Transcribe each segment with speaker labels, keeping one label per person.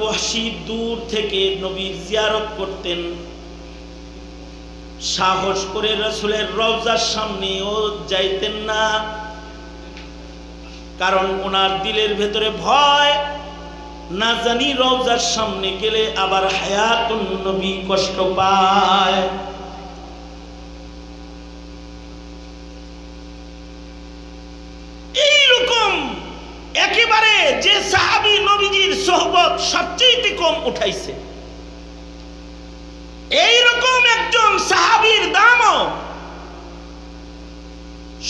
Speaker 1: ওয়াহশী দূর থেকে নবীর জিয়ারত করতেন, সাহস করে রাসূলের রওজার সামনেও যাইতেন না, কারণ ওনার দিলের ভেতরে ভয়, না জানি রওজার সামনে গেলে আবার হায়াতুন নবী কষ্ট পায়। এইরকম একেবারে যে সাহাবী নবীজির সোহবত সবচেয়ে কম উঠাইছে, এইরকম একজন সাহাবীর দামও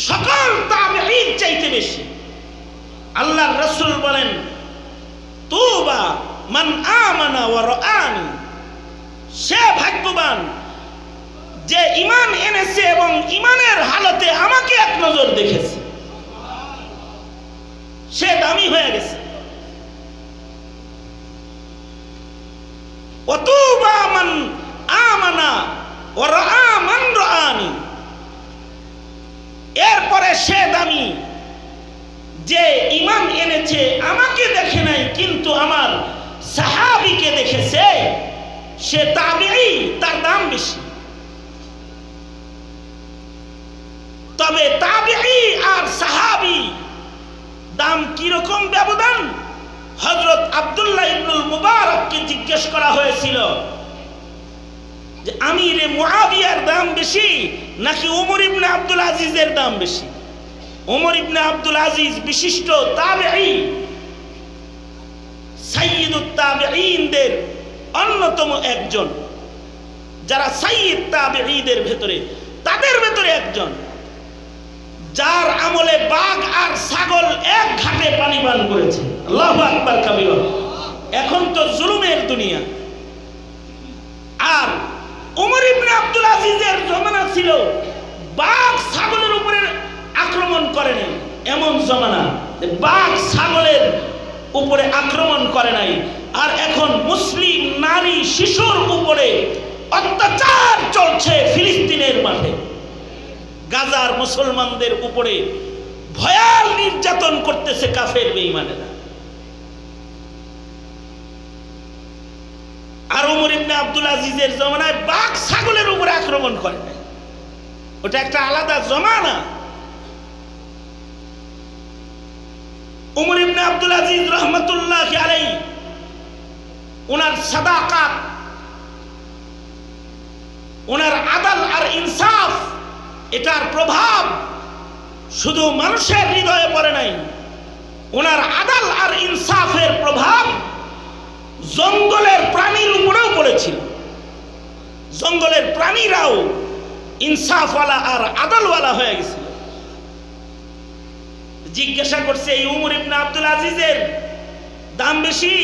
Speaker 1: সকল তাবেঈন চাইতে বেশি। আল্লাহর রাসূল বলেন, তুবা মান আমানা ওয়া রাআনি, সে ভাগ্যবান যে ঈমান এনেছে এবং ঈমানের হালতে আমাকে এক নজর দেখেছে, সে দামি হয়ে গেছে। ওয়া তুবা মান আমানা ওয়া রাআ মান রাআনি, এরপরে সে দামি যে ঈমান এনেছে আমাকে দেখে নাই কিন্তু আমার সাহাবীকে দেখেছে, সে তাবেঈ, তার দাম বেশি। তবে তাবেঈ আর সাহাবী দাম কি রকম ব্যবধান? হযরত আব্দুল্লাহ ইবনুল মুবারককে জিজ্ঞেস করা হয়েছিল যে আমিরে মুআবিয়ার দাম বেশি নাকি ওমর ইবনে আব্দুল আজিজের দাম বেশি? ওমর ইবনে আব্দুল আজিজ বিশিষ্ট তাবেঈ, সাইয়্যিদুত তাবেঈনদের অন্যতম একজন, যারা সাইয়্যিদ তাবেঈদের ভেতরে, তাদের ভেতরে একজন, যার আমলে বাঘ আর ছাগল এক ঘাটে পানি পান করেছে। আল্লাহু আকবার কাবীরা। এখন তো জুলুমের দুনিয়া। আর ওমর ইবনে আব্দুল আজিজের জমানা ছিল বাঘ ছাগলের উপরে আক্রমণ করে নাই, এমন জমানা বাঘ ছাগলের উপরে আক্রমণ করে নাই। আর এখন মুসলিম নারী শিশুর উপরে অত্যাচার চলছে ফিলিস্তিনের মাঠে। গাজার মুসলমানদের উপরে ভয়াল নির্যাতন করতেছে কাফের বেঈমানেরা। আর ওমর ইবনে আব্দুল আজিজের জমানায় বাঘ ছাগলের উপরে আক্রমণ করে নাই, ওটা একটা আলাদা জমানা। ওমর ইবনে আব্দুল আজিজ রাহমাতুল্লাহি আলাইহি, ওনার সাদাকাত, ওনার আদল আর ইনসাফ, এটার প্রভাব শুধু মানুষের হৃদয়ে পড়ে নাই, ওনার আদল আর ইনসাফের প্রভাব জঙ্গলের প্রাণীর উপরেও পড়েছিল। জঙ্গলের প্রাণীরাও ইনসাফওয়ালা আর আদলওয়ালা হয়ে গেছিল। জিজ্ঞাসা করছে, এই ওমর ইবনে আব্দুল আজিজের দাম বেশি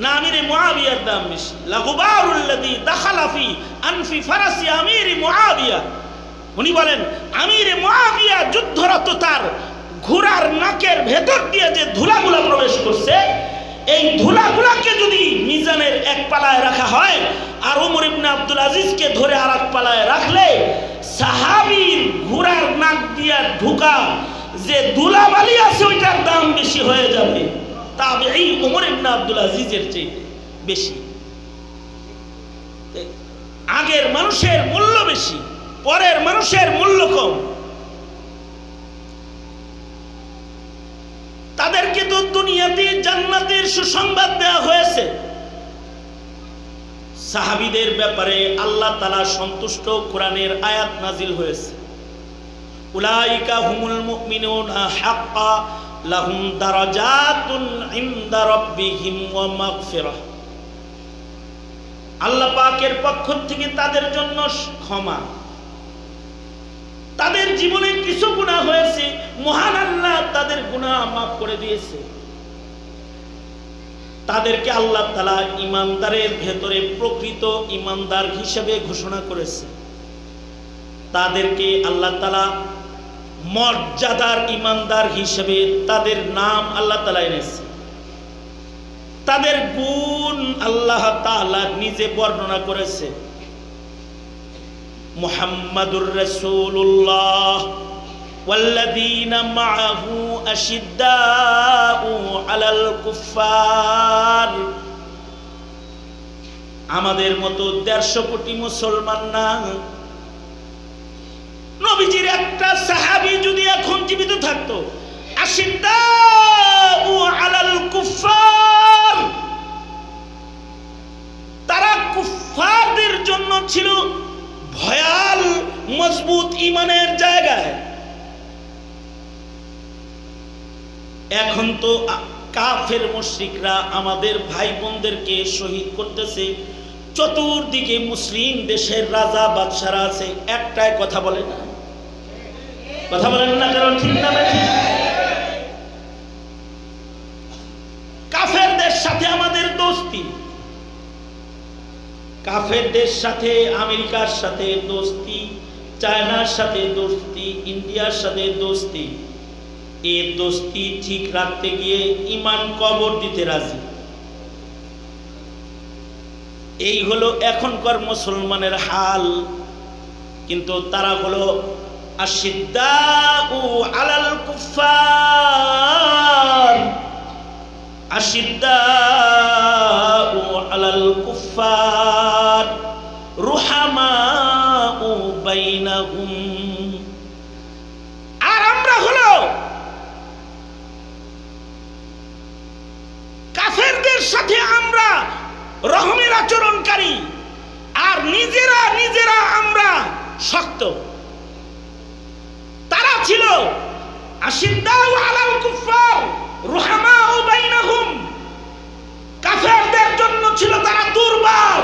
Speaker 1: না আমিরে মুআবিয়ার দাম বেশি? লাগুবারুল্লাযী দাখালা ফি আনফি ফারাসি আমিরি মুআবিয়া, উনি বলেন আমিরে মুআবিয়া যুদ্ধরত তার ঘোড়ার নাকের ভেতর দিয়ে যে ধুলাগুলা প্রবেশ করছে, এই ধুলাগুলাকে যদি মিজানের এক পালায় রাখা হয় আর ওমর ইবনে আব্দুল আজিজকে ধরে আর এক পালায় রাখলে সাহাবীর ঘোড়ার নাক দিয়ে ঢুকা যে ধুলাবালি আছে ওইটার দাম বেশি হয়ে যাবে, তাবেঈ ওমর ইবনে আব্দুল আজিজের চেয়ে বেশি। আগের মানুষের মূল্য বেশি, পরের মানুষের মূল্য কম। তাদেরকে তো দুনিয়াতে জান্নাতের সুসংবাদ দেওয়া হয়েছে। সাহাবীদের ব্যাপারে আল্লাহ তাআলা সন্তুষ্ট, কোরআনের আয়াত নাজিল হয়েছে, উলাইকা হুমুল মুমিনুনা হাক্কা লাহুম দারাজাতুন ইনদা রাব্বিহিম ওয়া মাগফিরাহ। আল্লাহ পাকের পক্ষ থেকে তাদের জন্য ক্ষমা, তাদের জীবনে কিছু গুনাহ হয়েছে, মহান আল্লাহ তাদের গুনাহ মাফ করে দিয়েছে। তাদেরকে আল্লাহ তাআলা ঈমানদারের ভেতরে প্রকৃত ঈমানদার হিসেবে ঘোষণা করেছে। তাদেরকে আল্লাহ তাআলা মর্যাদার ঈমানদার হিসেবে তাদের নাম আল্লাহ তাআলা এনেছে। তাদের গুণ আল্লাহ তাআলা নিজে বর্ণনা করেছে। মুহাম্মাদুর রাসূলুল্লাহ ওয়াল্লাযীনা মাআহু আশিদ্দাউ আলাল কুফফার আমাদের মতো 150 কোটি মুসলমান না। নবীজির একটা সাহাবী যদি এখন জীবিত থাকতো, আশিদ্দাউ আলাল কুফার, তারা কুফফারদের জন্য ছিল ভয়াল মজবুত ইমানের জায়গায়। এখন তো কাফের মুশরিকরা আমাদের ভাই বোনদেরকে শহীদ করতেছে। চতুর্দিকে মুসলিম দেশের রাজা বাদশারা আছে, একটাই কথা বলে না, কথা বলেন না, কারণ ঠিক না ঠিক। কাফেরদের সাথে আমাদের দোস্তি, কাফেরদের সাথে আমেরিকার সাথে দোস্তি, চায়নার সাথে দোস্তি, ইন্ডিয়ার সাথে দোস্তি। এই দোস্তি ঠিক রাখতে গিয়ে ঈমান কবর দিতে রাজি। এই হলো এখনকার মুসলমানের হাল। কিন্তু তারা হলো আশিদ্দাউ আলাল কুফার, আশিদ্দাউ আলাল কুফার রুহামাউ বাইনাহুম। আর আমরা হলো কাফেরদের সাথে আমরা রহমের আচরণকারী, আর নিজেরা আমরা শক্ত। তারা ছিল আশিদ্দাউ আলাল কুফার রুহামাউ বাইনাহুম, কাফেরদের জন্য ছিল তারা দুর্বল,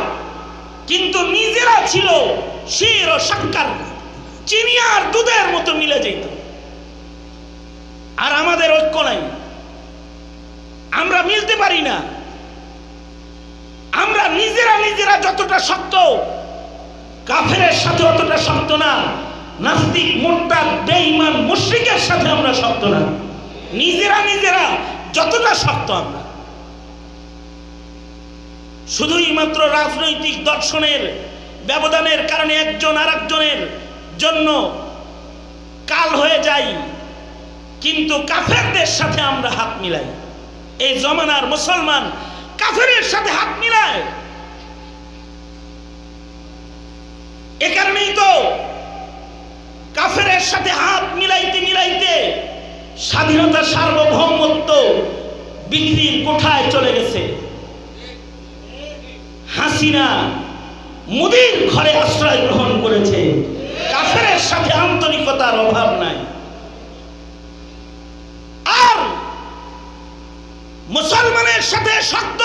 Speaker 1: কিন্তু নিজেরা ছিল শির ও শক্কর, চিনি আর দুধের মতো মিলে যেত। আর আমাদের ঐক্য নাই, আমরা মিলতে পারি না। আমরা নিজেরা যতটা শক্ত, কাফেরের সাথে অতটা শক্ত না। নাস্তিক, মুরতাদ, বেঈমান, মুশরিকের সাথে আমরা শক্ত না। নিজেরা যতটা শক্ত আমরা, শুধুই মাত্র রাজনৈতিক দর্শনের ব্যবধানের কারণে একজন আরেকজনের জন্য কাল হয়ে যাই, কিন্তু কাফেরদের সাথে আমরা হাত মিলাই। এই জমানার মুসলমান কাফেরের সাথে হাত মিলায়। এ কারণেই তো কাফেরের সাথে হাত মিলাইতে স্বাধীনতা, সার্বভৌমত্ব বিক্রির কোঠায় চলে গেছে। হাসিনা মোদির ঘরে আশ্রয় গ্রহণ করেছে। কাফেরের সাথে আন্তরিকতার অভাব নাই। আর মুসলমানের সাথে শক্ত,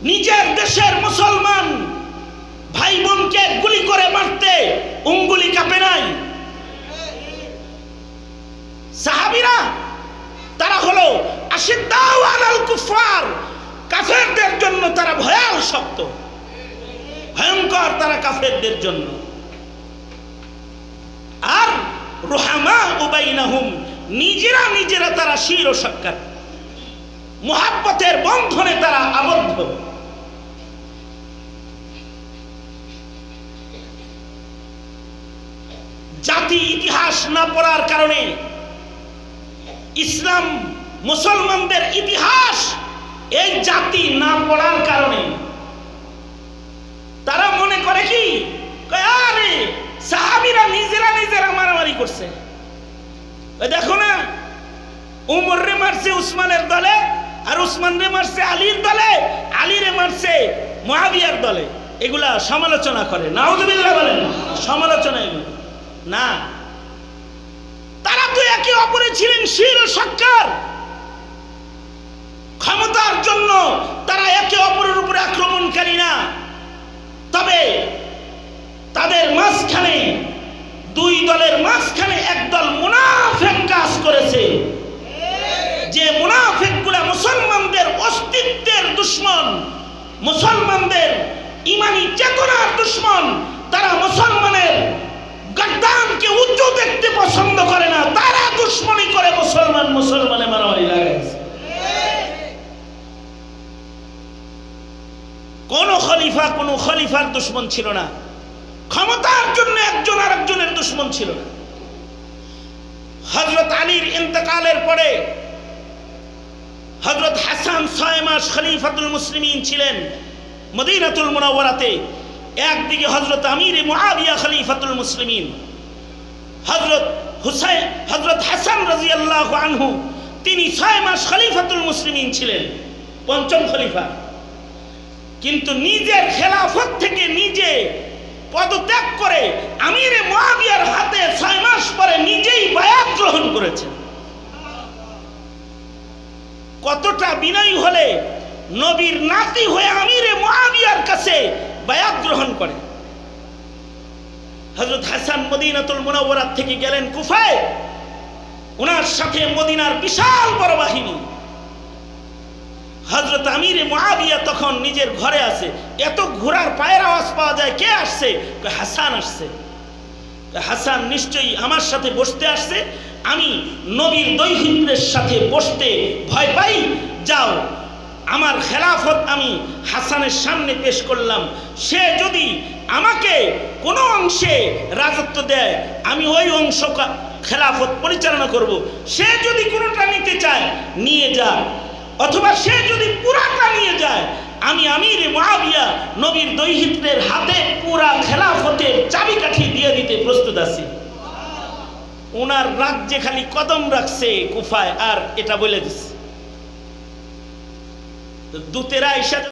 Speaker 1: নিজের দেশের মুসলমান ভাই বোনকে গুলি করে মারতে উঙ্গুলি কাঁপে নাই। সাহাবীরা তারা হলো আশিদ্দাউ আলাল কুফার, কাফেরদের জন্য তারা ভয়াল শক্ত, ভয়ঙ্কর তারা কাফেরদের জন্য। আর রুহামাউ বাইনাহুম, নিজেরা তারা শির ও শক্কর, মুহাব্বতের বন্ধনে তারা আবদ্ধ। জাতি ইতিহাস না পড়ার কারণে, ইসলাম মুসলমানদের ইতিহাস এই জাতি না পড়ার কারণে তারা মনে করে কি, আরে সাহাবীরা নিজেরা মারামারি করছে। দেখো না, উমর রে মারছে উসমানের দলে, আর উসমান রে মারছে আলীর দলে, আলী রে মারছে মুআবিয়ার দলে। এগুলা সমালোচনা করে, নাউযুবিল্লাহ বলেন, সমালোচনা এগুলো না। তারা তো একে অপরে ছিলেন শির ও শক্কর। ক্ষমতার জন্য তারা একে অপরের উপরে আক্রমণকারী না। তবে তাদের মাঝখানে, দুই দলের মাঝখানে একদল মুনাফিক কাজ করেছে, যে মুনাফিকগুলা মুসলমানদের অস্তিত্বের দুশমন, মুসলমানদের ইমানি চেতনার দুশমন। তারা মুসলমানের গদ্দানকে উঁচু দেখতে পছন্দ করে না, তারা দুশমনি করে মুসলমানে মারামারি লাগাইছে। কোন খলিফার দুশমন ছিল না, ক্ষমতার জন্য একজন আরেকজনের দুশমন ছিল না। হযরত আলীর ইন্তেকালের পরে হযরত হাসান 6 মাস খলিফাতুল মুসলিমিন ছিলেন মদিনাতুল মুনাওয়ারাতে। একদিকে হযরত আমির মুআবিয়া খলিফাতুল মুসলিমিন, হযরত হাসান রাদিয়াল্লাহু আনহু তিনি 6 মাস খলিফাতুল মুসলিমিন ছিলেন, পঞ্চম খলিফা। কিন্তু নিজের খেলাফত থেকে নিজে পদত্যাগ করে আমির মুআবিয়ার হাতে 6 মাস পরে নিজেই বায়াত গ্রহণ করেছেন। কতটা বিনয়ী হলে নবীর নাতি হয়ে আমির মুআবিয়ার কাছে বায়াত গ্রহণ করে। হযরত হাসান মদিনাতুল মুনাওয়ারা থেকে গেলেন কুফায়, ওনার সাথে মদিনার বিশাল বড় বাহিনী। হযরত আমির মুআবিয়া তখন নিজের ঘরে আছে, এত ঘোড়ার পায়ের আওয়াজ পাওয়া যায়, কে আসছে? হাসান আসছে। হাসান নিশ্চয়ই আমার সাথে বসতে আসছে, আমি নবীর দৈহিত্রের সাথে বসতে ভয় পাই, যাও আমার খেলাফত আমি হাসানের সামনে পেশ করলাম, সে যদি আমাকে কোনো অংশে রাজত্ব দেয় আমি ওই অংশ খেলাফত পরিচালনা করব, সে যদি কোনোটা নিতে চায় নিয়ে যা, অথবা সে যদি পুরাটা নিয়ে যায়, আমি আমির মুআবিয়া নবীর দৈহিত্রের হাতে পুরা খেলাফতের চাবিকাঠি দিয়ে দিতে প্রস্তুত আছি। ওনার রাজ্যে খালি কদম রাখছে কুফায়, আর এটা বলে দিচ্ছে। দূতেরা এসে